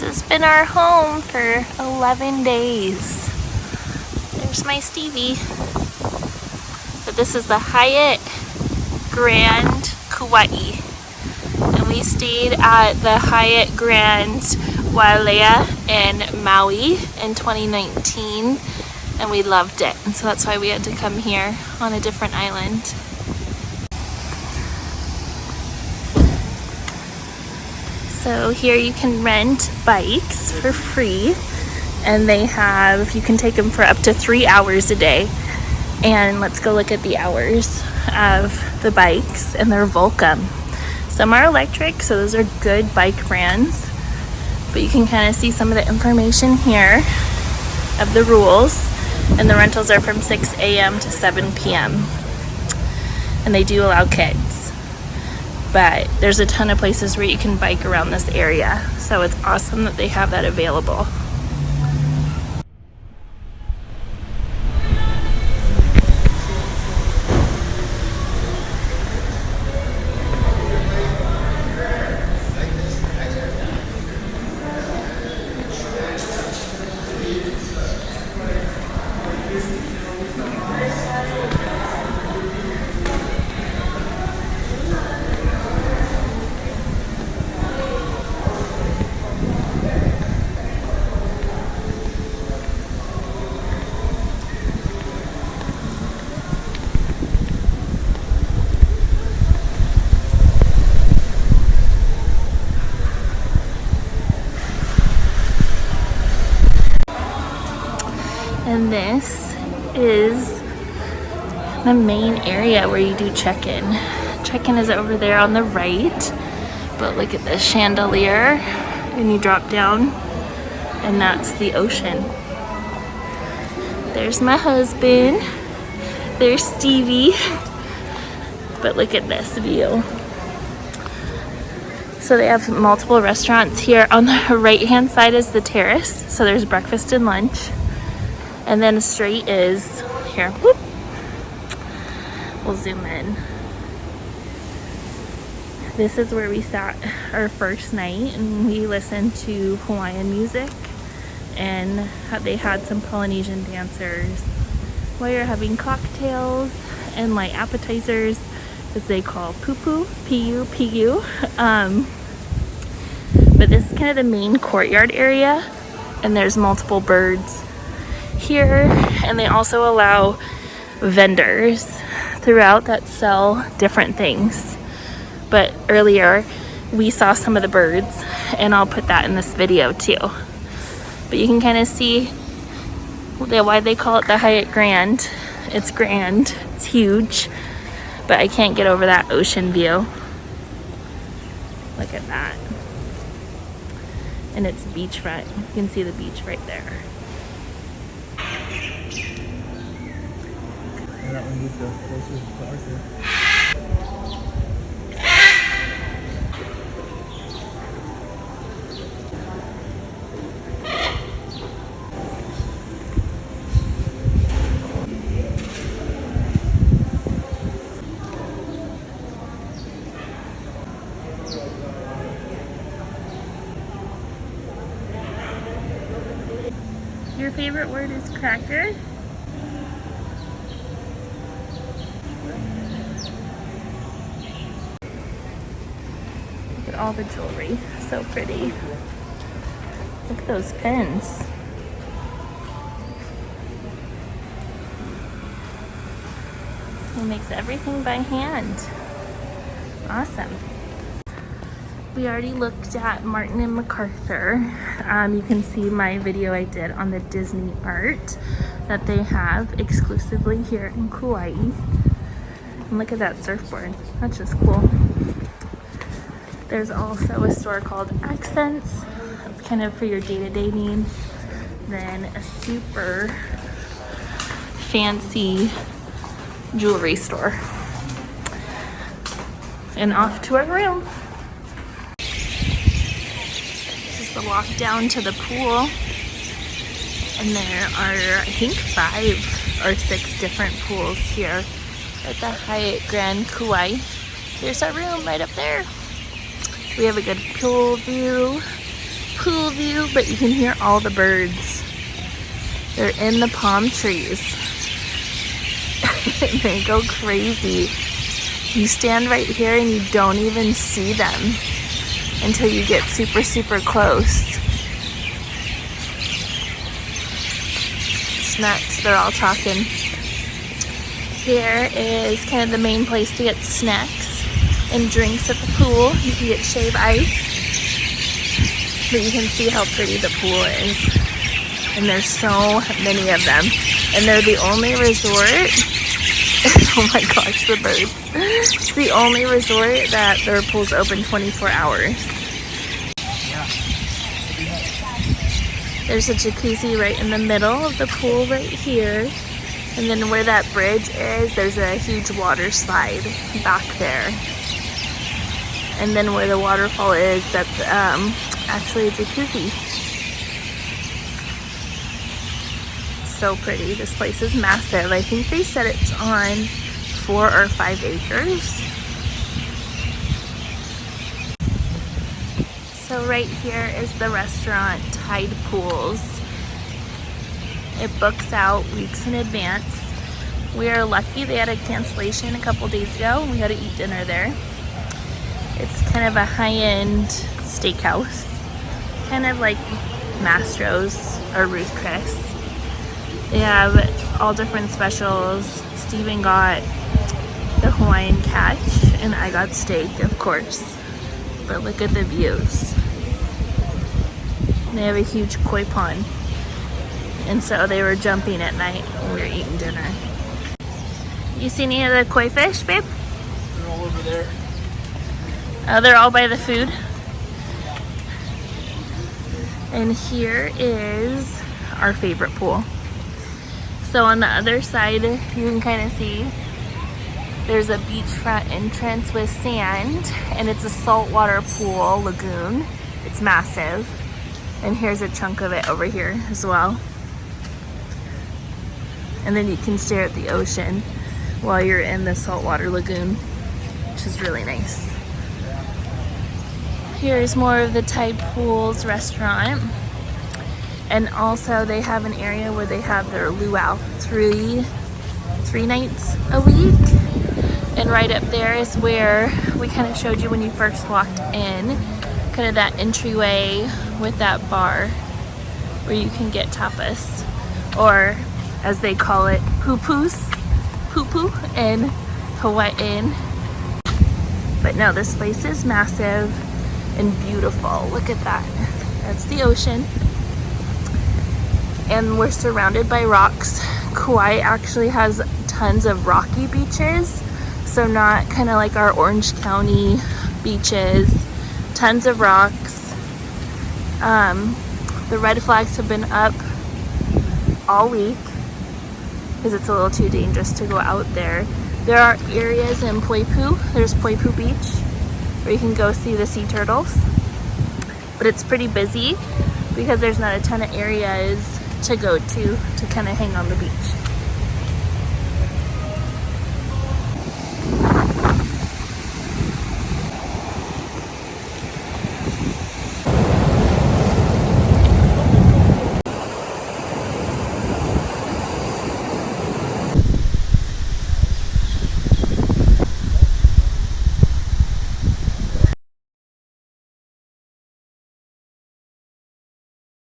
This has been our home for 11 days. There's my Stevie. But this is the Hyatt Grand Kauai. And we stayed at the Hyatt Grand Wailea in Maui in 2019. And we loved it. And so that's why we had to come here on a different island. So here you can rent bikes for free, and you can take them for up to 3 hours a day. And let's go look at the hours of the bikes, and they're Volcom. Some are electric, so those are good bike brands, but you can kind of see some of the information here of the rules, and the rentals are from 6 a.m. to 7 p.m. and they do allow kids. But there's a ton of places where you can bike around this area. So it's awesome that they have that available. And this is the main area where you do check-in. Check-in is over there on the right, but look at this chandelier, and you drop down, and that's the ocean. There's my husband, there's Stevie, but look at this view. So they have multiple restaurants here. On the right-hand side is the terrace, so there's breakfast and lunch. And then straight is here. Whoop. We'll zoom in. This is where we sat our first night, and we listened to Hawaiian music, and they had some Polynesian dancers while you're having cocktails and light appetizers, as they call pupu, P-U-P-U. But this is kind of the main courtyard area, and there's multiple birds here, and they also allow vendors throughout that sell different things. But earlier we saw some of the birds, and I'll put that in this video too. But you can kind of see why they call it the Hyatt Grand. It's grand, it's huge, but I can't get over that ocean view. Look at that. And it's beachfront. You can see the beach right there. That one moved closer to Arthur. Your favorite word is cracker? Look at all the jewelry, so pretty. Look at those pins. He makes everything by hand. Awesome. We already looked at Martin and MacArthur. You can see my video I did on the Disney art that they have exclusively here in Kauai. And look at that surfboard. That's just cool. There's also a store called Accents. That's kind of for your day-to-day needs. Then a super fancy jewelry store. And off to our room. The walk down to the pool, and there are I think 5 or 6 different pools here at the Hyatt Grand Kauai. There's our room right up there. We have a good pool view, pool view, but you can hear all the birds. They're in the palm trees. They go crazy. You stand right here and you don't even see them until you get super, super close. It's nuts. They're all talking. Here is kind of the main place to get snacks and drinks at the pool. You can get shave ice. But you can see how pretty the pool is. And there's so many of them. And they're the only resort. Oh my gosh, the birds. It's the only resort that their pool's open 24 hours. There's a jacuzzi right in the middle of the pool right here. And then where that bridge is, there's a huge water slide back there. And then where the waterfall is, that's actually a jacuzzi. So pretty. This place is massive. I think they said it's on 4 or 5 acres. So right here is the restaurant, Tide Pools. It books out weeks in advance. We are lucky they had a cancellation a couple days ago. We had to eat dinner there. It's kind of a high-end steakhouse. Kind of like Mastro's or Ruth Chris. They have all different specials. Steven got the Hawaiian catch and I got steak, of course. But look at the views. They have a huge koi pond. And so they were jumping at night when we were eating dinner. You see any of the koi fish, babe? They're all over there. Oh, they're all by the food. And here is our favorite pool. So on the other side, you can kind of see there's a beachfront entrance with sand, and it's a saltwater pool lagoon. It's massive. And here's a chunk of it over here as well. And then you can stare at the ocean while you're in the saltwater lagoon, which is really nice. Here's more of the Tide Pools restaurant. And also they have an area where they have their luau three nights a week. And right up there is where we kind of showed you when you first walked in, kind of that entryway with that bar where you can get tapas, or as they call it, poo-poo in Hawaiian. But no, this place is massive and beautiful. Look at that. That's the ocean. And we're surrounded by rocks. Kauai actually has tons of rocky beaches, so not kind of like our Orange County beaches. Tons of rocks. The red flags have been up all week because it's a little too dangerous to go out there. There are areas in Poipu. There's Poipu Beach where you can go see the sea turtles, but it's pretty busy because there's not a ton of areas to go to kind of hang on the beach.